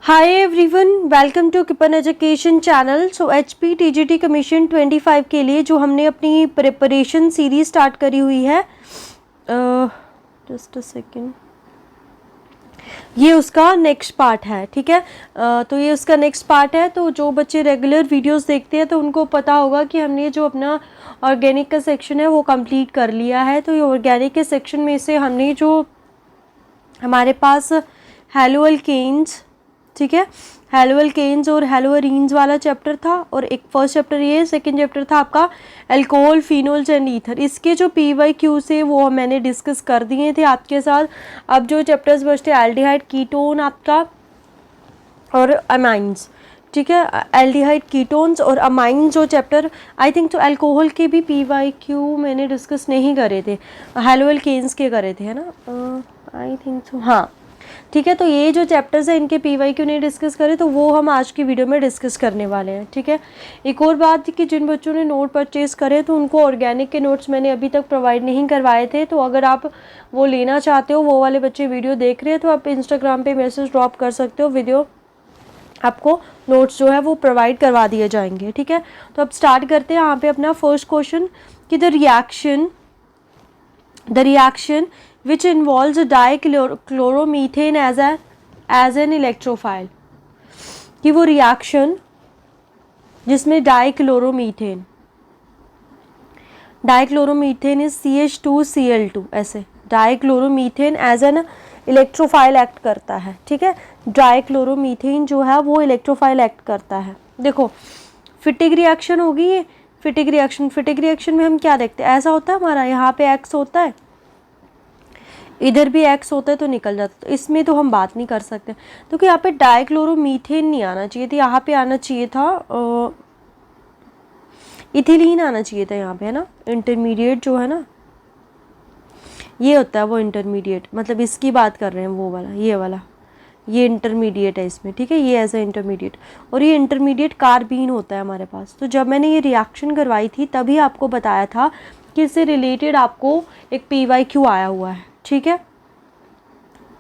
Hi everyone, welcome to किपन education channel. So HP TGT commission 25 के लिए जो हमने अपनी प्रिपरेशन सीरीज स्टार्ट करी हुई है, जस्ट अ सेकेंड, ये उसका नेक्स्ट पार्ट है। ठीक है, तो ये उसका नेक्स्ट पार्ट है। तो जो बच्चे रेगुलर वीडियोस देखते हैं तो उनको पता होगा कि हमने जो अपना ऑर्गेनिक का सेक्शन है वो कंप्लीट कर लिया है। तो ये ऑर्गेनिक के सेक्शन में से हमने जो हमारे पास हेलो अल्केन्स, ठीक है, हेलो अल्केन्स और हेलो अरीन्स वाला चैप्टर था, और एक फर्स्ट चैप्टर ये, सेकंड चैप्टर था आपका अल्कोहल, फिनोल्स एंड ईथर। इसके जो PYQ से वो मैंने डिस्कस कर दिए थे आपके साथ। अब जो चैप्टर्स बचते एल्डिहाइड, कीटोन आपका और अमाइंस, ठीक है, एल्डिहाइड, कीटोन्स और अमाइंस जो चैप्टर, आई थिंक तो अल्कोहल के भी PYQ मैंने डिस्कस नहीं करे थे, हेलो अल्केन्स के करे थे, है ना, आई थिंक तो, हाँ ठीक है। तो ये जो चैप्टर्स हैं इनके PYQ नहीं डिस्कस करे, तो वो हम आज की वीडियो में डिस्कस करने वाले हैं। ठीक है, एक और बात कि जिन बच्चों ने नोट परचेज़ करे तो उनको ऑर्गेनिक के नोट्स मैंने अभी तक प्रोवाइड नहीं करवाए थे। तो अगर आप वो लेना चाहते हो, वो वाले बच्चे वीडियो देख रहे हैं, तो आप इंस्टाग्राम पे मैसेज ड्रॉप कर सकते हो, वीडियो आपको नोट्स जो है वो प्रोवाइड करवा दिए जाएंगे। ठीक है, तो अब स्टार्ट करते हैं यहाँ पे अपना फर्स्ट क्वेश्चन कि the reaction which involves a dichloromethane as an electrophile, कि वो रिएक्शन जिसमें डाइक्लोरोमीथेन इज CH2Cl2, ऐसे dichloromethane as an electrophile act करता है। ठीक है, डाइक्लोरोमीथेन जो है वो इलेक्ट्रोफाइल एक्ट करता है। देखो फिटिक रिएक्शन होगी ये, फिटिक रिएक्शन में हम क्या देखते हैं, ऐसा होता है हमारा, यहाँ पे X होता है, इधर भी X होता है, तो निकल जाता है। तो इसमें तो हम बात नहीं कर सकते, क्योंकि यहाँ पे डाइक्लोरोमीथेन नहीं आना चाहिए था, यहाँ पे आना चाहिए था इथिलीन आना चाहिए था यहाँ पे, है ना। इंटरमीडिएट जो है ना, ये होता है वो इंटरमीडिएट, मतलब इसकी बात कर रहे हैं, वो वाला, ये वाला, ये इंटरमीडिएट है इसमें। ठीक है, ये एज ए इंटरमीडिएट, और ये इंटरमीडिएट कार्बीन होता है हमारे पास। तो जब मैंने ये रिएक्शन करवाई थी तभी आपको बताया था कि इससे रिलेटेड आपको एक PYQ आया हुआ है। ठीक है,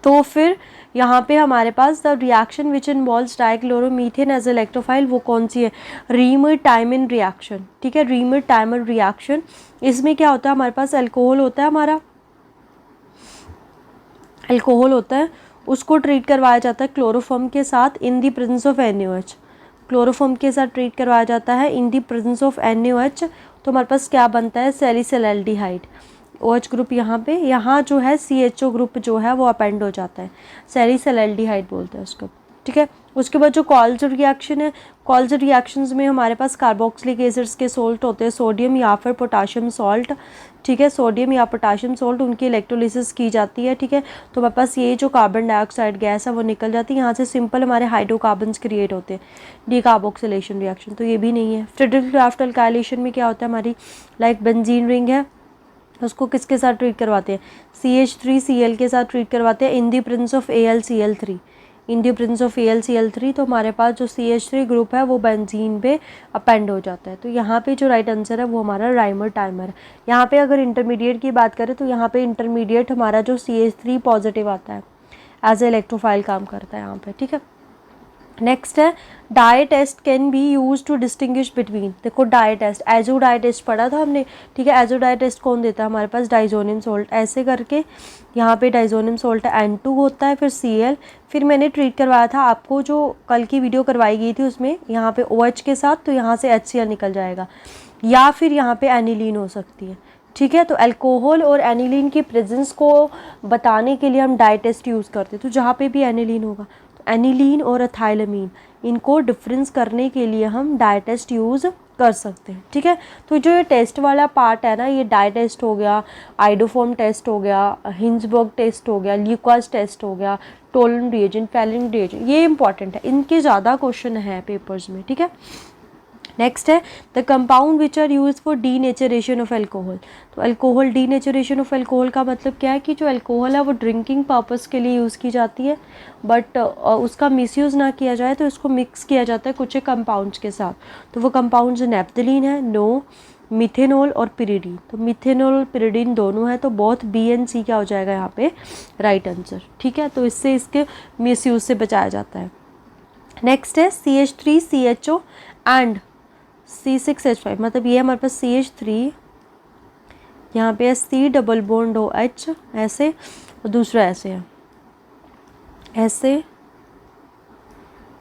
तो फिर यहाँ पे हमारे पास the reaction which involves dichloromethane as electrophile, वो कौन सी है, रीमर-टाइमर रिएक्शन। ठीक है, रीमर-टाइमर रिएक्शन, इसमें क्या होता है, हमारे पास अल्कोहल होता है, हमारा अल्कोहल होता है, उसको ट्रीट करवाया जाता है क्लोरोफॉर्म के साथ in the presence of NaOH, chloroform के साथ ट्रीट करवाया जाता है in the presence of NaOH। तो हमारे पास क्या बनता है, सैलिसिलैल्डिहाइड, OH ग्रुप यहाँ पे, यहाँ जो है CHO ग्रुप जो है वो अपेंड हो जाता है, सैलिसिलैल्डिहाइड बोलते हैं उसको। ठीक है, उसके बाद जो कॉल्ज रिएक्शन है, कॉल्ज रिएक्शंस में हमारे पास कार्बोक्सिलिक एसिड्स के सोल्ट होते हैं, सोडियम या फिर पोटाशियम सॉल्ट। ठीक है, सोडियम या पोटाशियम सॉल्ट, उनकी इलेक्ट्रोलिसिस की जाती है। ठीक है, तो हमारे पास ये जो कार्बन डाइऑक्साइड गैस है वो निकल जाती है, यहाँ से सिंपल हमारे हाइड्रोकार्बन्स क्रिएट होते हैं, डीकार्बोक्सिलेशन रिएक्शन। तो ये भी नहीं है। फ्रेडरिक क्राफ्ट अल्काइलेशन में क्या होता है, हमारी लाइक बेंजीन रिंग है, उसको किसके साथ ट्रीट करवाते हैं, CH3Cl के साथ ट्रीट करवाते हैं in the presence of AlCl3, in the presence of AlCl3। तो हमारे पास जो CH3 ग्रुप है वो बेंजीन पे अपेंड हो जाता है। तो यहाँ पे जो राइट आंसर है वो हमारा राइमर टाइमर है। यहाँ पे अगर इंटरमीडिएट की बात करें तो यहाँ पे इंटरमीडिएट हमारा जो CH3 पॉजिटिव आता है, एज ए इलेक्ट्रोफाइल काम करता है यहाँ पे। ठीक है, नेक्स्ट है dye test can be use to distinguish between. देखो dye test, azo dye test पढ़ा था हमने। ठीक है, एजो डाई टेस्ट कौन देता है, हमारे पास डाइजोनियम सोल्ट, ऐसे करके यहाँ पे डाइजोनियम सोल्ट N2 होता है, फिर Cl, फिर मैंने ट्रीट करवाया था आपको, जो कल की वीडियो करवाई गई थी उसमें, यहाँ पे OH के साथ, तो यहाँ से HCl निकल जाएगा, या फिर यहाँ पे एनिलीन हो सकती है। ठीक है, तो अल्कोहल और एनिलीन की प्रेजेंस को बताने के लिए हम डाई टेस्ट यूज़ करते हैं। तो जहाँ पे भी एनिलीन होगा, तो एनिलीन और एथाइलमीन, इनको डिफरेंस करने के लिए हम डाई टेस्ट यूज़ कर सकते हैं। ठीक है, तो जो ये टेस्ट वाला पार्ट है ना, ये डाई टेस्ट हो गया, आइडोफॉर्म टेस्ट हो गया, हिंजबर्ग टेस्ट हो गया, ल्यूकास टेस्ट हो गया, टोलन रिएजेंट, फैलिन रिएजेंट, ये इंपॉर्टेंट है, इनके ज़्यादा क्वेश्चन है पेपर्स में। ठीक है, नेक्स्ट है the compound which are use for denaturation of alcohol. तो अल्कोहल, डीनेचरेशन ऑफ अल्कोहल का मतलब क्या है कि जो अल्कोहल है वो ड्रिंकिंग पर्पस के लिए यूज़ की जाती है, बट उसका मिसयूज़ ना किया जाए तो इसको मिक्स किया जाता है कुछ एक कंपाउंड्स के साथ। तो वो कंपाउंड्स नेप्थलीन है, नो, मिथेनॉल और पिरिडीन। तो मिथेनॉल और पिरिडीन दोनों है, तो बहुत B and C क्या हो जाएगा यहाँ पे राइट आंसर। ठीक है, तो इससे इसके मिसयूज़ से बचाया जाता है। नेक्स्ट है CH3CHO एंड C6H5, मतलब ये हमारे पास CH3, यहाँ पे है C डबल बॉन्ड OH ऐसे, और दूसरा ऐसे है, ऐसे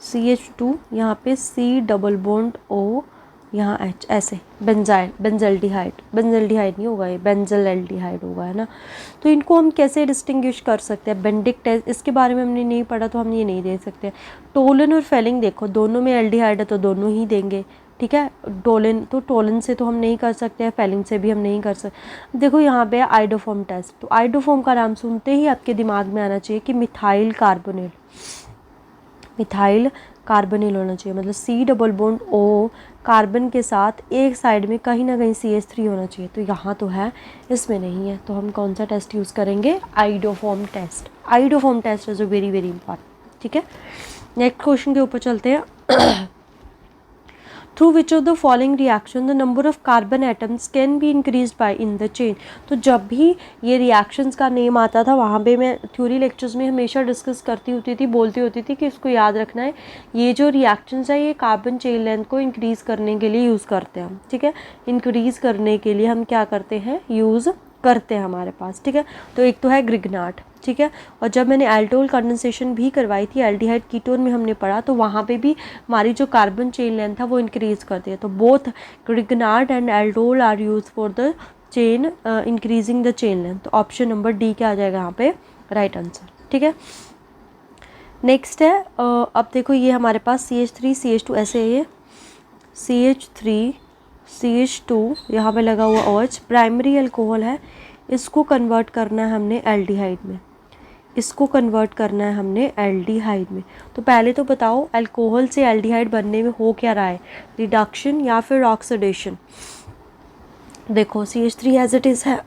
CH2, यहाँ पे C डबल बॉन्ड O, यहाँ H ऐसे, बेंजल्डिहाइड नहीं होगा, ये बेंजल्डिहाइड होगा, है ना। तो इनको हम कैसे डिस्टिंग्विश कर सकते हैं? बेंडिक टेस्ट, इसके बारे में हमने नहीं पढ़ा तो हम ये नहीं दे सकते। टोलन और फेलिंग देखो, दोनों में एल्डिहाइड है तो दोनों ही देंगे, ठीक है। टोलन से तो हम नहीं कर सकते हैं, फेलिंग से भी हम नहीं कर सकते। देखो यहाँ पे आइडोफॉर्म टेस्ट, तो आइडोफॉर्म का नाम सुनते ही आपके दिमाग में आना चाहिए कि मिथाइल कार्बोनिल होना चाहिए, मतलब C double bond O carbon के साथ एक साइड में कहीं ना कहीं CH3 होना चाहिए, तो यहाँ तो है, इसमें नहीं है, तो हम कौन सा टेस्ट यूज़ करेंगे? Iodoform test. Iodoform test is very very important, ठीक है। नेक्स्ट क्वेश्चन के ऊपर चलते हैं। Through which of the following reaction the number of carbon atoms can be increase by in the chain. तो जब भी ये रिएक्शंस का नेम आता था, वहाँ पे मैं थ्योरी लेक्चर्स में हमेशा डिस्कस करती होती थी, बोलती होती थी कि इसको याद रखना है, ये जो रिएक्शंस है ये कार्बन चेन लेंथ को इंक्रीज़ करने के लिए यूज़ करते हैं हम, ठीक है। इंक्रीज़ करने के लिए हम क्या करते हैं? यूज़ करते हैं हमारे पास, ठीक है। तो एक तो है ग्रिग्नाट, ठीक है। और जब मैंने एल्डोल कंडेंसेशन भी करवाई थी, एल्डिहाइड कीटोन में हमने पढ़ा, तो वहाँ पे भी हमारी जो कार्बन चेन लेंथ था वो इंक्रीज़ करती है। तो both Grignard and aldol are use for the chain increasing the chain length. तो ऑप्शन नंबर डी क्या आ जाएगा यहाँ पे राइट आंसर, ठीक है। नेक्स्ट है अब देखो, ये हमारे पास CH3 CH2 ऐसे है, ये CH3 CH2 यहाँ पे लगा हुआ OH प्राइमरी अल्कोहल है, इसको कन्वर्ट करना है हमने एल्डिहाइड में, इसको कन्वर्ट करना है हमने एल्डिहाइड में। तो पहले तो बताओ अल्कोहल से एल्डिहाइड बनने में हो क्या रहा है? रिडक्शन या फिर ऑक्सीडेशन। देखो CH3 एज इट इज़ है,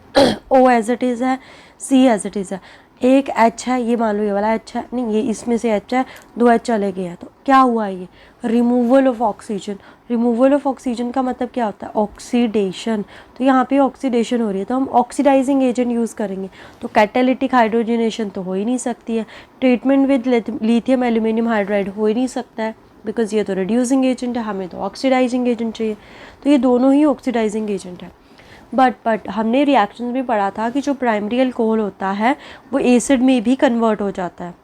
O एज इट इज़ है, C एज इट इज़ है, एक H है, ये मान लो ये वाला H है, नहीं ये इसमें से H है, 2 H चले गए हैं, तो क्या हुआ? ये removal of oxygen. Removal of oxygen का मतलब क्या होता है? ऑक्सीडेशन। तो यहाँ पे ऑक्सीडेशन हो रही है, तो हम ऑक्सीडाइजिंग एजेंट यूज़ करेंगे। तो कैटालिटिक हाइड्रोजनेशन तो हो ही नहीं सकती है, treatment with lithium aluminium hydride हो ही नहीं सकता है, बिकॉज ये तो रिड्यूसिंग एजेंट है, हमें तो ऑक्सीडाइजिंग एजेंट चाहिए। तो ये दोनों ही ऑक्सीडाइजिंग एजेंट है। बट हमने रिएक्शन में पढ़ा था कि जो प्राइमरी अल्कोहल होता है वो एसिड में भी कन्वर्ट हो जाता है,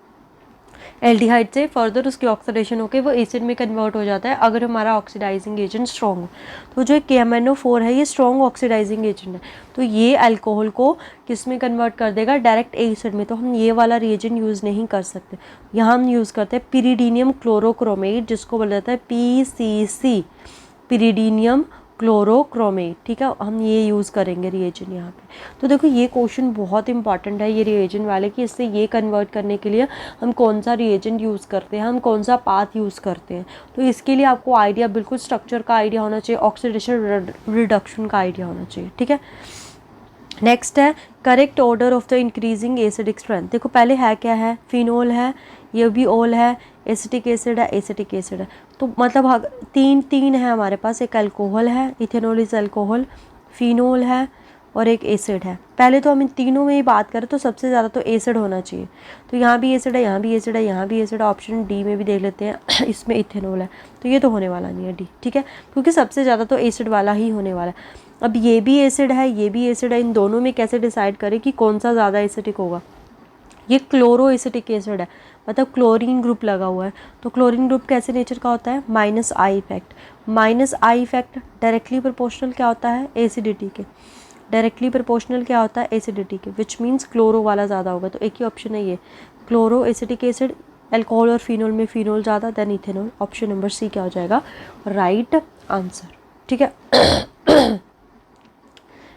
एल्डिहाइड से फर्दर उसकी ऑक्सीडेशन होकर वो एसिड में कन्वर्ट हो जाता है अगर हमारा ऑक्सीडाइजिंग एजेंट स्ट्रॉन्ग हो। तो जो KMnO4 है ये स्ट्रॉन्ग ऑक्सीडाइजिंग एजेंट है, तो ये अल्कोहल को किस में कन्वर्ट कर देगा? डायरेक्ट एसिड में। तो हम ये वाला रिएजेंट यूज़ नहीं कर सकते, यहाँ हम यूज़ करते हैं पिरिडीनियम क्लोरोक्रोमेट, जिसको बोला जाता है PCC, पिरिडीनियम क्लोरोक्रोमेट, ठीक है। हम ये यूज़ करेंगे रिएजेंट यहाँ पे। तो देखो ये क्वेश्चन बहुत इंपॉर्टेंट है ये रिएजेंट वाले, कि इससे ये कन्वर्ट करने के लिए हम कौन सा रिएजेंट यूज़ करते हैं, हम कौन सा पाथ यूज़ करते हैं। तो इसके लिए आपको आइडिया, बिल्कुल स्ट्रक्चर का आइडिया होना चाहिए, ऑक्सीडेशन रिडक्शन का आइडिया होना चाहिए, ठीक है। नेक्स्ट है correct order of the increasing acidic strength. देखो पहले है क्या है? फिनोल है, ये भी ओल है, एसिटिक एसिड है, एसिटिक एसिड है। तो मतलब तीन है हमारे पास, एक अल्कोहल है, इथेनॉल इज अल्कोहल, फिनोल है और एक एसिड है। पहले तो हम इन तीनों में ही बात करें तो सबसे ज़्यादा तो एसिड होना चाहिए। तो यहाँ भी एसिड है, यहाँ भी एसिड है, यहाँ भी एसिड है। ऑप्शन डी में भी देख लेते हैं, इसमें इथेनॉल है, तो ये तो होने वाला नहीं है डी, ठीक है, क्योंकि सबसे ज़्यादा तो एसिड वाला ही होने वाला है। अब ये भी एसिड है, ये भी एसिड है, इन दोनों में कैसे डिसाइड करें कि कौन सा ज़्यादा एसिडिक होगा? ये क्लोरो एसिटिक एसिड है, मतलब क्लोरीन ग्रुप लगा हुआ है। तो क्लोरीन ग्रुप कैसे नेचर का होता है? -I effect. -I effect directly proportional क्या होता है? एसिडिटी के। डायरेक्टली प्रोपोर्शनल क्या होता है? एसिडिटी के, विच मीन्स क्लोरो वाला ज़्यादा होगा। तो एक ही ऑप्शन है ये, क्लोरो एसिटिक एसिड, अल्कोहल और फिनोल में फिनोल ज़्यादा than ethanol. Option number C क्या हो जाएगा राइट आंसर, ठीक है।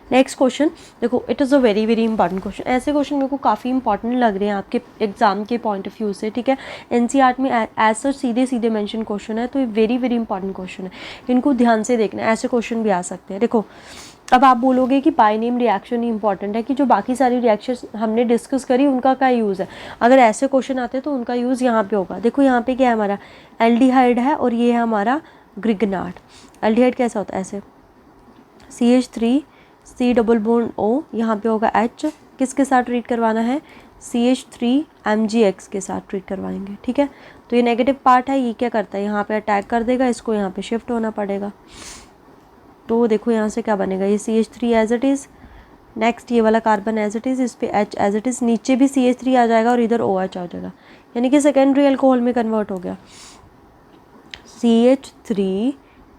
नेक्स्ट क्वेश्चन देखो, it is a very very important question. ऐसे क्वेश्चन मेरे को काफ़ी इंपॉर्टेंट लग रहे हैं आपके एग्जाम के पॉइंट ऑफ व्यू से, ठीक है। NCERT में एज सच सीधे मेंशन क्वेश्चन है, तो ये वेरी वेरी इंपॉर्टेंट क्वेश्चन है, इनको ध्यान से देखना है। ऐसे क्वेश्चन भी आ सकते हैं। देखो अब आप बोलोगे कि by name reaction he important है, कि जो बाकी सारी रिएक्शन हमने डिस्कस करी उनका क्या यूज़ है। अगर ऐसे क्वेश्चन आते हैं तो उनका यूज़ यहाँ पे होगा। देखो यहाँ पे क्या है, हमारा एल्डिहाइड है और ये है हमारा ग्रिग्नाट। एल्डिहाइड कैसा होता है? ऐसे CH3 C double bond O, यहाँ पे होगा H, किसके साथ ट्रीट करवाना है? CH3MgX के साथ ट्रीट करवाएंगे, ठीक है। तो ये नेगेटिव पार्ट है, ये क्या करता है, यहाँ पे अटैक कर देगा, इसको यहाँ पे शिफ्ट होना पड़ेगा। तो देखो यहाँ से क्या बनेगा, ये CH3 as it is, next ये वाला कार्बन एज इट इज़, इस पे H एज इट इज़, नीचे भी CH3 आ जाएगा और इधर OH आ जाएगा, यानी कि सेकेंडरी अल्कोहल में कन्वर्ट हो गया। CH3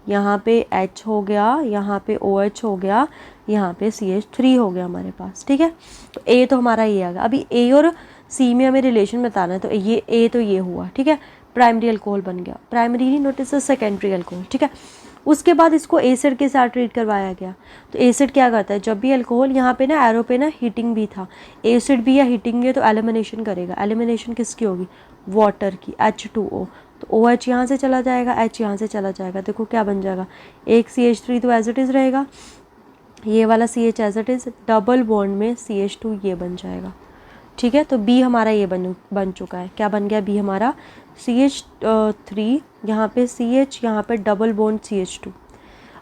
यहाँ पे H हो गया, यहाँ पे OH हो गया, यहाँ पे CH3 हो गया हमारे पास, ठीक है। तो A तो हमारा ये आ गया। अभी A और C में हमें रिलेशन बताना है, तो ये A तो ये हुआ, ठीक है, प्राइमरी अल्कोहल बन गया। प्राइमरी नहीं, नोटिस सेकेंडरी अल्कोहल, ठीक है। उसके बाद इसको एसिड के साथ ट्रीट करवाया गया। तो एसिड क्या करता है, जब भी अल्कोहल, यहाँ पे ना एरो पे ना हीटिंग भी था, एसिड भी या हीटिंग भी है तो एलिमिनेशन करेगा। एलिमिनेशन किसकी होगी, वाटर की, H2O। तो OH यहाँ से चला जाएगा, H यहाँ से चला जाएगा, देखो क्या बन जाएगा, एक CH3 तो एज इट इज़ रहेगा, ये वाला CH as it is, double bond में CH2 ये बन जाएगा, ठीक है। तो B हमारा ये बन चुका है, क्या बन गया B हमारा, CH3 यहाँ पे CH, यहाँ पे डबल बॉन्ड CH2।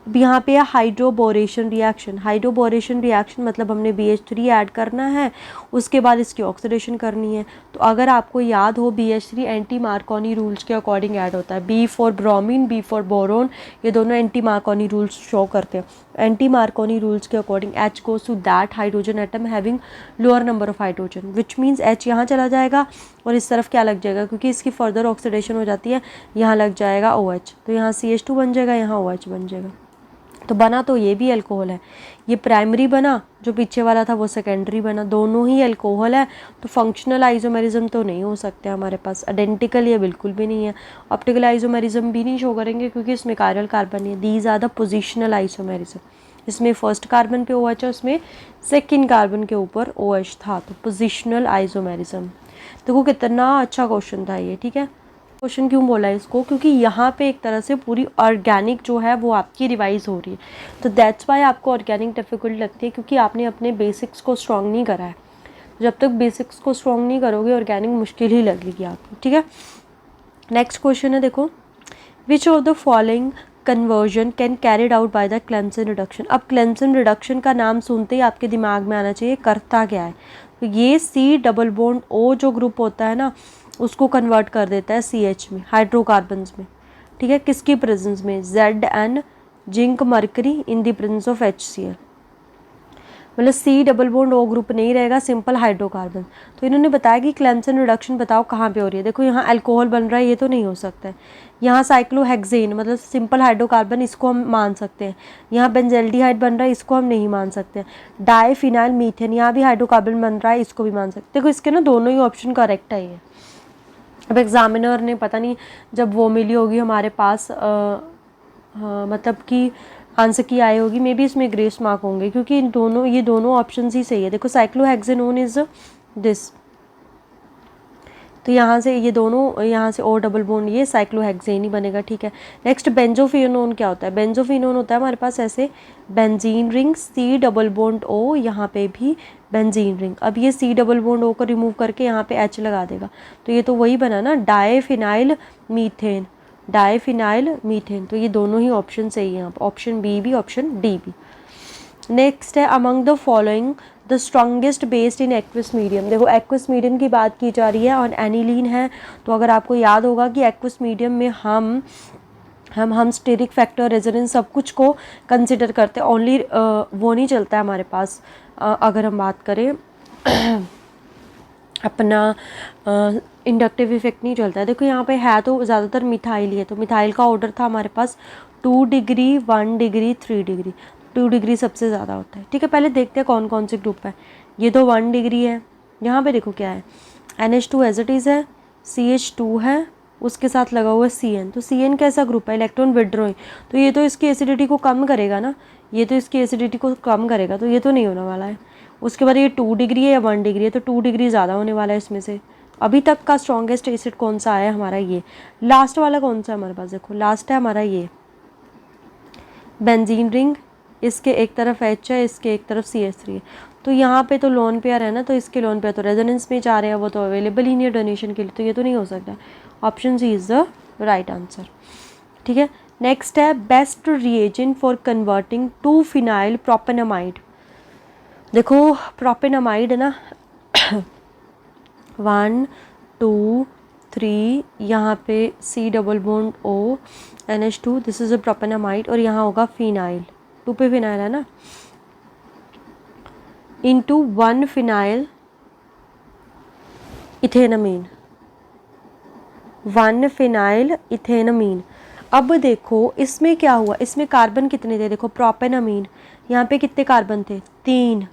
अब यहाँ पे है हाइड्रोबोरेशन रिएक्शन। हाइड्रोबोरेशन रिएक्शन मतलब हमने BH3 ऐड करना है, उसके बाद इसकी ऑक्सीडेशन करनी है। तो अगर आपको याद हो, BH3 एंटी मार्कोनी रूल्स के अकॉर्डिंग ऐड होता है। B for bromine, B for boron, ये दोनों एंटी मार्कोनी रूल्स शो करते हैं। एंटी मार्कोनी रूल्स के according H goes to that hydrogen atom having lower number of hydrogen, which means H यहाँ चला जाएगा और इस तरफ क्या लग जाएगा, क्योंकि इसकी फर्दर ऑक्सीडेशन हो जाती है, यहाँ लग जाएगा OH, तो यहाँ CH2 बन जाएगा, यहाँ OH बन जाएगा। तो बना तो ये भी अल्कोहल है, ये प्राइमरी बना, जो पीछे वाला था वो सेकेंडरी बना, दोनों ही अल्कोहल है। तो फंक्शनल आइसोमेरिज्म तो नहीं हो सकते हमारे पास, आइडेंटिकल ये बिल्कुल भी नहीं है, ऑप्टिकल आइसोमेरिज्म भी नहीं शो करेंगे क्योंकि इसमें कायरल कार्बन है। These are the positional isomerism, इसमें फर्स्ट कार्बन पे OH है, उसमें सेकेंड कार्बन के ऊपर OH था, तो पोजिशनल आइसोमेरिज्म। देखो कितना अच्छा क्वेश्चन था ये, ठीक है। क्वेश्चन क्यों बोला है इसको, क्योंकि यहाँ पे एक तरह से पूरी ऑर्गेनिक जो है वो आपकी रिवाइज हो रही है, तो दैट्स वाई आपको ऑर्गेनिक डिफिकल्ट लगती है, क्योंकि आपने अपने बेसिक्स को स्ट्रॉन्ग नहीं करा है। जब तक बेसिक्स को स्ट्रॉन्ग नहीं करोगे ऑर्गेनिक मुश्किल ही लगेगी आपको, ठीक है। नेक्स्ट क्वेश्चन है, देखो, विच of the following conversion can carried out by the Clemson reduction. अब क्लेम्सन रिडक्शन का नाम सुनते ही आपके दिमाग में आना चाहिए करता क्या है। तो ये C डबल बॉन्ड O जो ग्रुप होता है ना, उसको कन्वर्ट कर देता है CH में, हाइड्रोकार्बन्स में, ठीक है। किसकी प्रेजेंस में, ZN zinc mercury in the presence of HCl, मतलब C double bond O group नहीं रहेगा, सिंपल हाइड्रोकार्बन। तो इन्होंने बताया कि क्लेम्सन रिडक्शन बताओ कहाँ पे हो रही है। देखो यहाँ अल्कोहल बन रहा है, ये तो नहीं हो सकता है। यहाँ साइक्लोहेक्सेन मतलब सिंपल हाइड्रोकार्बन, इसको हम मान सकते हैं। यहाँ बेंजल्डिहाइड बन रहा है, इसको हम नहीं मान सकते। डाईफिनाइल मीथेन, यहाँ भी हाइड्रोकार्बन बन रहा है, इसको भी मान सकते। देखो इसके ना दोनों ही ऑप्शन करेक्ट है ये। अब एग्जामिनर ने पता नहीं जब वो मिली होगी हमारे पास मतलब कि आंसर की आई होगी, मे बी इसमें ग्रेस मार्क होंगे, क्योंकि ये दोनों ऑप्शन ही सही है। देखो साइक्लोहेक्सेनोन इज दिस, तो यहाँ से ये दोनों, यहाँ से O डबल बॉन्ड, ये साइक्लोहेक्सेन ही बनेगा, ठीक है। नेक्स्ट बेंजोफिनोन क्या होता है, बेंजोफिनोन होता है हमारे पास ऐसे benzene ring, C double bond O, यहाँ पे भी बेंजीन रिंग। अब ये C डबल बॉन्ड O को रिमूव करके यहाँ पे H लगा देगा, तो ये तो वही बना ना, डाईफिनाइल मीथेन, डाईफिनाइल मीथेन। तो ये दोनों ही ऑप्शन सही है यहाँ पर, ऑप्शन बी भी, ऑप्शन डी भी। नेक्स्ट है, among the following the strongest based in aqueous medium. देखो एक्वस मीडियम की बात की जा रही है और एनिलीन है, तो अगर आपको याद होगा कि एक्वस मीडियम में हम स्टेरिक फैक्टर, रेजोनेंस सब कुछ को कंसिडर करते हैं, ओनली वो नहीं चलता है हमारे पास। अगर हम बात करें अपना इंडक्टिव इफेक्ट नहीं चलता है। देखो यहाँ पे है तो ज़्यादातर मिथाइल ही है, तो मिथाइल का ऑर्डर था हमारे पास 2 डिग्री, 1 डिग्री, 3 डिग्री। 2 डिग्री सबसे ज़्यादा होता है, ठीक है। पहले देखते हैं कौन कौन से ग्रुप है। ये तो 1 डिग्री है, यहाँ पे देखो क्या है, NH2 एज इट इज़ है, CH2 है, उसके साथ लगा हुआ है CN। तो CN कैसा ग्रुप है, इलेक्ट्रॉन विड्रॉइंग, तो ये तो इसकी एसिडिटी को कम करेगा ना, ये तो इसकी एसिडिटी को कम करेगा, तो ये तो नहीं होने वाला है। उसके बाद ये 2 डिग्री है या 1 डिग्री है, तो 2 डिग्री ज़्यादा होने वाला है इसमें से। अभी तक का स्ट्रॉन्गेस्ट एसिड कौन सा आया हमारा, ये लास्ट वाला कौन सा है हमारे पास, देखो लास्ट है हमारा ये बेंजीन रिंग, इसके एक तरफ H है, इसके एक तरफ CH3 है। तो यहाँ पे तो लोन पेयर है ना, तो इसके लोन पेयर तो रेजोनेंस में जा रहे हैं, वो तो अवेलेबल ही नहीं है डोनेशन के लिए, तो ये तो नहीं हो सकता। Option C is the right answer, ठीक है। नेक्स्ट है, best reagent for converting 2 phenyl propanamide. देखो प्रोपेनामाइड है ना 1 2 3, यहाँ पे C double bond O NH2, this is a propanamide, और यहाँ होगा फिनाइल, 2 पे फिनाइल है ना, into 1 phenyl ethanamine, 1 phenyl ethanamine. अब देखो इसमें क्या हुआ, इसमें कार्बन कितने थे, देखो प्रोपेनामीन, यहाँ पे कितने कार्बन थे, 3।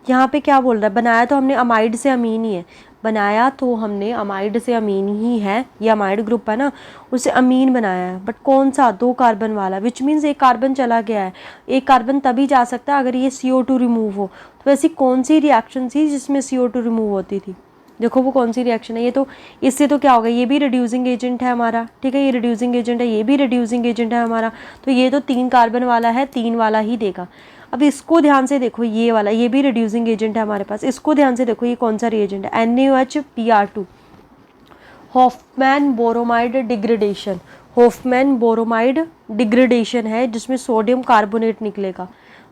यहाँ पे क्या बोल रहा है, बनाया तो हमने अमाइड से अमीन ही है, बनाया तो हमने अमाइड से अमीन ही है, ये अमाइड ग्रुप है ना, उसे अमीन बनाया है, बट कौन सा, 2 कार्बन वाला, विच मीन्स एक कार्बन चला गया है। एक कार्बन तभी जा सकता है अगर ये CO2 रिमूव हो। तो ऐसी कौन सी रिएक्शन थी जिसमें CO2 रिमूव होती थी, देखो वो कौन सी रिएक्शन है, ये तो इससे तो क्या होगा, ये भी रिड्यूसिंग एजेंट है हमारा, ठीक है, ये रिड्यूसिंग एजेंट है, ये भी रिड्यूसिंग एजेंट है हमारा, तो ये तो 3 कार्बन वाला है, 3 वाला ही देगा। अब इसको ध्यान से देखो, ये वाला, ये भी रिड्यूसिंग एजेंट है हमारे पास, इसको ध्यान से देखो, ये कौन सा रिएजेंट है, NaOH Hofmann bromide degradation, Hofmann bromide degradation है जिसमें सोडियम कार्बोनेट निकलेगा,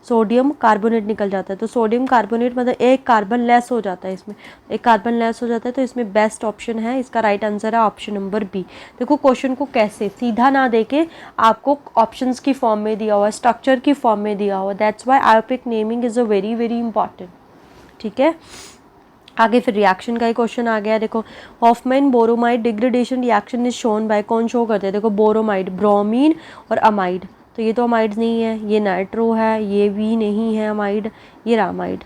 सोडियम कार्बोनेट निकल जाता है। तो सोडियम कार्बोनेट मतलब एक कार्बन लेस हो जाता है, इसमें एक कार्बन लेस हो जाता है, तो इसमें बेस्ट ऑप्शन है, इसका राइट आंसर है ऑप्शन नंबर बी। देखो क्वेश्चन को कैसे सीधा ना देके आपको ऑप्शंस की फॉर्म में दिया हुआ है, स्ट्रक्चर की फॉर्म में दिया हुआ, that's why IUPAC naming is a very very important, ठीक है। आगे फिर रिएक्शन का ही क्वेश्चन आ गया, देखो Hofmann bromide degradation reaction is shown by, कौन शो करते हैं, देखो बोरोमाइड, ब्रोमीन और अमाइड, तो ये तो अमाइड नहीं है, ये नाइट्रो है, ये भी नहीं है अमाइड, ये रामाइड,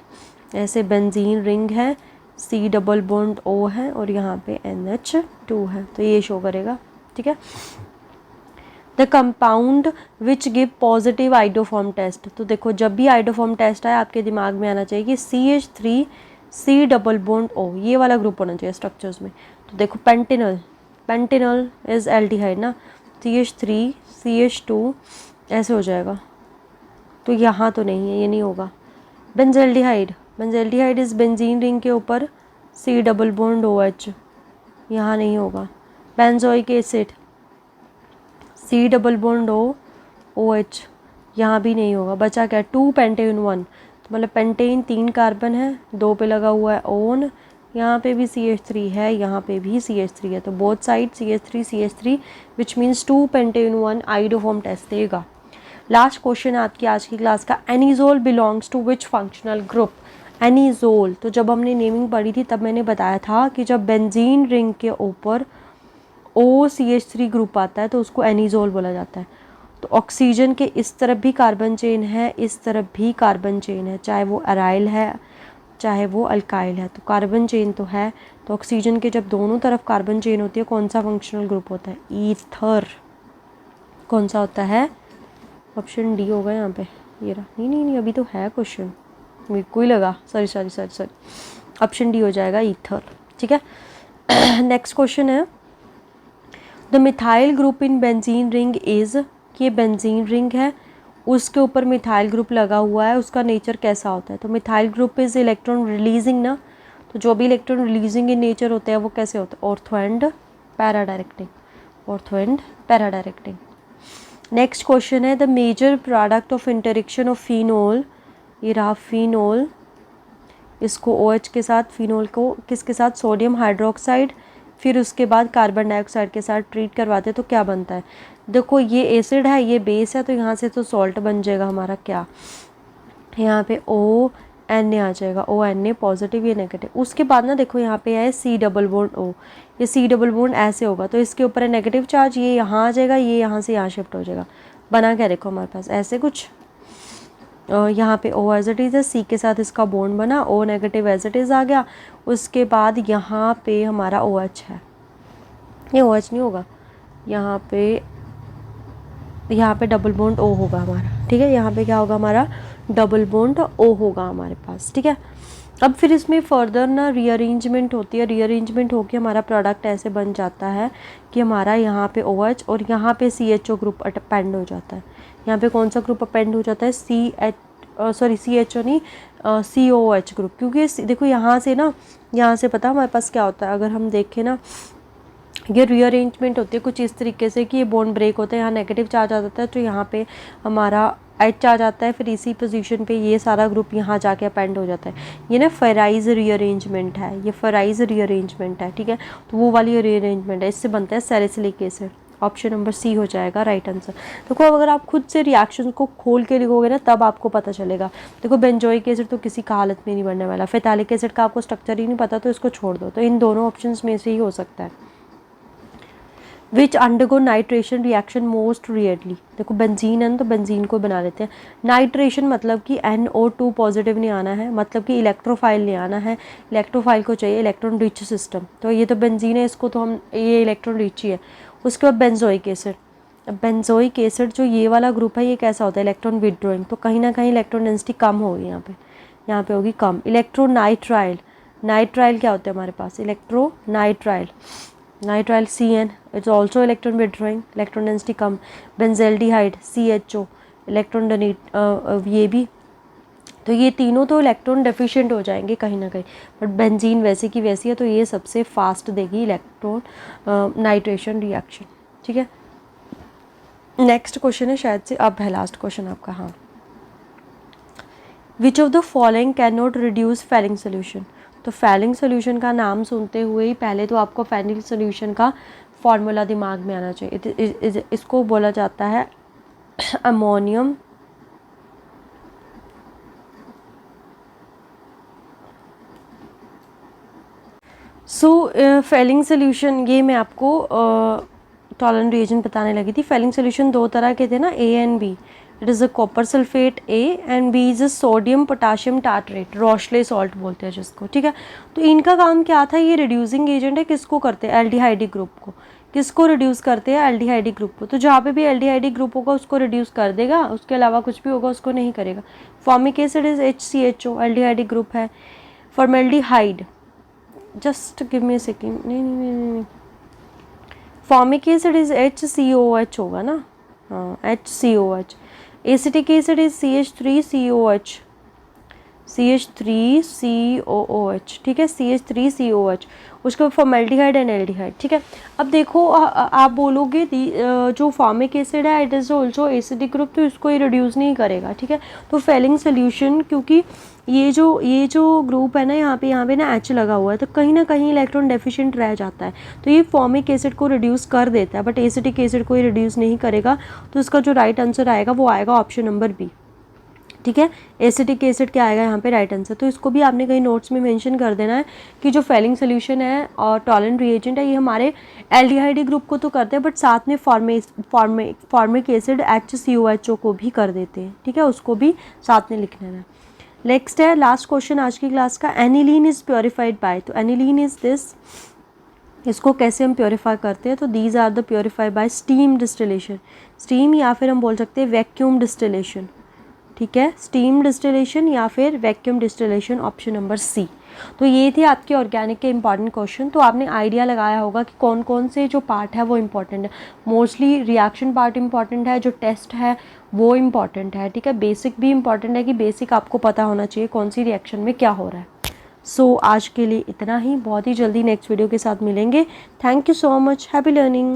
ऐसे बेंजीन रिंग है, C डबल बॉन्ड O है, और यहाँ पे NH2 है, तो ये शो करेगा, ठीक है। The compound which give positive iodoform test, तो देखो जब भी आइडोफॉर्म टेस्ट आए आपके दिमाग में आना चाहिए कि CH3 C double bond O, ये वाला ग्रुप होना चाहिए स्ट्रक्चर्स में। तो देखो पेंटेनल, पेंटेनल इज एल्डिहाइड ना, CH3 CH2 ऐसे हो जाएगा, तो यहाँ तो नहीं है, ये नहीं होगा। Benzaldehyde, benzaldehyde is benzene ring के ऊपर C डबल बॉन्ड OH, यहाँ नहीं होगा। Benzoic acid C double bond OH, यहाँ भी नहीं होगा। बचा क्या, 2 पेंटेन 1, तो मतलब पेंटेन 3 कार्बन है, 2 पे लगा हुआ है ओन, यहाँ पे भी CH3 है, यहाँ पे भी CH3 है, तो both side CH3 which means 2 pentane 1 iodoform test देगा। लास्ट क्वेश्चन है आपकी आज की क्लास का, anisole belongs to which functional group, anisole, तो जब हमने नेमिंग पढ़ी थी तब मैंने बताया था कि जब बेंजीन रिंग के ऊपर OCH3 ग्रुप आता है तो उसको एनिजोल बोला जाता है। तो ऑक्सीजन के इस तरफ भी कार्बन चेन है, इस तरफ भी कार्बन चेन है, चाहे वो अराइल है चाहे वो अल्काइल है, तो कार्बन चेन तो है। तो ऑक्सीजन के जब दोनों तरफ कार्बन चेन होती है कौन सा फंक्शनल ग्रुप होता है, ईथर, कौन सा होता है, ऑप्शन डी होगा यहाँ पे, ये रहा, नहीं अभी तो है क्वेश्चन, मेरे को ही लगा, सॉरी, ऑप्शन डी हो जाएगा ईथर, ठीक है। नेक्स्ट क्वेश्चन है, the methyl group in benzene ring is, कि ये बेंजीन रिंग है उसके ऊपर मिथाइल ग्रुप लगा हुआ है, उसका नेचर कैसा होता है, तो methyl group is electron releasing ना, तो जो भी इलेक्ट्रॉन रिलीजिंग इन नेचर होते हैं वो कैसे होते हैं, ortho and para directing, ortho and para directing. Next question है, the major product of interaction of phenol, ये रहा फिनोल, इसको OH के साथ, फिनोल को किसके साथ, सोडियम हाइड्रोक्साइड, फिर उसके बाद कार्बन डाइऑक्साइड के साथ ट्रीट करवाते हैं तो क्या बनता है, देखो ये एसिड है ये बेस है, तो यहाँ से तो सॉल्ट बन जाएगा हमारा, क्या यहाँ पे ONA आ जाएगा, ONA पॉजिटिव ये नेगेटिव। उसके बाद ना देखो यहाँ पे है C डबल बॉन्ड O, ये C डबल बॉन्ड ऐसे होगा तो इसके ऊपर है नेगेटिव चार्ज, ये यहाँ आ जाएगा, ये यहाँ से यहाँ शिफ्ट हो जाएगा, बना क्या देखो हमारे पास ऐसे कुछ, यहाँ पे O एज इट इज़ है, C के साथ इसका बॉन्ड बना, O negative as it is आ गया। उसके बाद यहाँ पे हमारा OH है, ये OH नहीं होगा, यहाँ पे डबल बॉन्ड O होगा हमारा, ठीक है, यहाँ पे क्या होगा हमारा डबल बॉन्ड O होगा हमारे पास, ठीक है। अब फिर इसमें फर्दर ना रीअरेंजमेंट होती है, रीअरेंजमेंट होकर हमारा प्रोडक्ट ऐसे बन जाता है कि हमारा यहाँ पे OH और यहाँ पे CHO ग्रुप अपेंड हो जाता है। यहाँ पे कौन सा ग्रुप अपेंड हो जाता है, CHO नहीं, COOH ग्रुप, क्योंकि देखो यहाँ से ना, यहाँ से पता हमारे पास क्या होता है, अगर हम देखें ना ये रीअरेंजमेंट होती है कुछ इस तरीके से कि ये बॉन्ड ब्रेक होता है, यहाँ नेगेटिव चार्ज आ जाता है, तो यहाँ पे हमारा H आ जाता है, फिर इसी पोजीशन पे ये सारा ग्रुप यहाँ जाके अपेंड हो जाता है। ये ना फेराइज रीअरेंजमेंट है, ये फेराइज रीअरेंजमेंट है, ठीक है। तो वो वाली रीअरेंजमेंट है, इससे बनता है salicylic acid. Option number C हो जाएगा राइट आंसर। देखो अगर आप खुद से रिएक्शन को खोल के लिखोगे ना तब आपको पता चलेगा। देखो बेंजोइक एसिड तो किसी का हालत में नहीं बनने वाला, फेथालिक एसिड का आपको स्ट्रक्चर ही नहीं पता तो इसको छोड़ दो। तो इन दोनों ऑप्शंस में से ही हो सकता है। Which undergo nitration reaction most rarely. देखो बेंजीन है तो बेंजीन को बना लेते हैं। नाइट्रेशन मतलब कि NO2 पॉजिटिव नहीं आना है, मतलब कि इलेक्ट्रोफाइल नहीं आना है। इलेक्ट्रोफाइल को चाहिए इलेक्ट्रॉन रिच सिस्टम, तो ये तो बेंजीन है, इसको तो हम ये इलेक्ट्रॉन रिच ही है। उसके बाद बेंजोइक एसिड। अब बेंजोइक एसिड जो ये वाला ग्रुप है ये कैसा होता है, इलेक्ट्रॉन विदड्रॉइंग, तो कहीं ना कहीं इलेक्ट्रॉन डेंसिटी कम होगी यहाँ पे होगी कम। इलेक्ट्रोनाइट्राइल, नाइट्राइल क्या होता है हमारे पास, इलेक्ट्रोनाइट्राइल, nitrile CN, it's also electron withdrawing, electron density कम। बेंजेल्डिहाइड CHO, इलेक्ट्रॉन डोनेट ये भी, तो ये तीनों तो इलेक्ट्रॉन डेफिशिएंट हो जाएंगे कहीं ना कहीं, बट बेंजीन वैसे की वैसी है, तो ये सबसे फास्ट देगी इलेक्ट्रॉन नाइट्रेशन रिएक्शन, ठीक है। नेक्स्ट क्वेश्चन है, शायद से अब है लास्ट क्वेश्चन आपका। हाँ, which of the following can not reduce Fehling solution. तो फेलिंग सोल्यूशन का नाम सुनते हुए ही पहले तो आपको फेलिंग सोल्यूशन का फॉर्मूला दिमाग में आना चाहिए। इसको बोला जाता है अमोनियम फेलिंग सोल्यूशन, ये मैं आपको टॉलरेंट रिएजेंट बताने लगी थी। फेलिंग सोल्यूशन दो तरह के थे ना, A and B। It is a copper sulphate A and B is a sodium potassium tartrate, Rochelle salt बोलते हैं जिसको, ठीक है। तो इनका काम क्या था, ये रिड्यूसिंग एजेंट है, किसको करते हैं, एल्डिहाइडिक ग्रुप को। किसको रिड्यूस करते हैं, एल्डिहाइडिक ग्रुप को। तो जहाँ पे भी एल्डिहाइडिक ग्रुप होगा उसको रिड्यूस कर देगा, उसके अलावा कुछ भी होगा उसको नहीं करेगा। Formic acid is HCHO, aldehydic group है। Formaldehyde, just give me a second, नहीं, फॉर्मिक एसिड इज HCOH होगा ना, हाँ HCOH। Acetic acid is CH3COH, CH3COOH, ठीक है, CH3COH। उसके फॉर्मेल्डिहाइड एंड एल्डिहाइड, ठीक है। अब देखो आप बोलोगे जो फॉर्मिक एसिड है it is also acidic group, तो इसको ये रिड्यूस नहीं करेगा, ठीक है। तो फेलिंग सोल्यूशन, क्योंकि ये जो ग्रुप है ना यहाँ पे ना H लगा हुआ है, तो कहीं ना कहीं इलेक्ट्रॉन डेफिशिएंट रह जाता है, तो ये फॉर्मिक एसिड को रिड्यूस कर देता है, बट एसिटिक एसिड को ये रिड्यूस नहीं करेगा। तो इसका जो राइट आंसर आएगा वो आएगा ऑप्शन नंबर B, ठीक है। एसिटिक एसिड क्या आएगा यहाँ पे राइट आंसर। तो इसको भी आपने कहीं नोट्स में मेंशन कर देना है कि जो फेलिंग सोल्यूशन है और टॉलरेंट रिएजेंट है ये हमारे एल्डिहाइड ग्रुप को तो करते हैं, बट साथ में फॉर्मिक एसिड HCOHO को भी कर देते हैं, ठीक है, उसको भी साथ में लिख लेना है। नेक्स्ट है लास्ट क्वेश्चन आज की क्लास का, एनिलीन इज प्योरीफाइड बाय। तो एनिलीन इज दिस, इसको कैसे हम प्योरीफाई करते हैं, तो these are the purify by steam distillation, steam या फिर हम बोल सकते हैं वैक्यूम डिस्टिलेशन, ठीक है, स्टीम डिस्टिलेशन या फिर vacuum distillation, option number C। तो ये थे आपके ऑर्गेनिक के इंपॉर्टेंट क्वेश्चन। तो आपने आइडिया लगाया होगा कि कौन कौन से जो पार्ट है वो इम्पॉर्टेंट है। मोस्टली रिएक्शन पार्ट इम्पॉर्टेंट है, जो टेस्ट है वो इम्पॉर्टेंट है, ठीक है। बेसिक भी इम्पॉर्टेंट है कि बेसिक आपको पता होना चाहिए कौन सी रिएक्शन में क्या हो रहा है। सो आज के लिए इतना ही, बहुत ही जल्दी नेक्स्ट वीडियो के साथ मिलेंगे। Thank you so much, happy learning.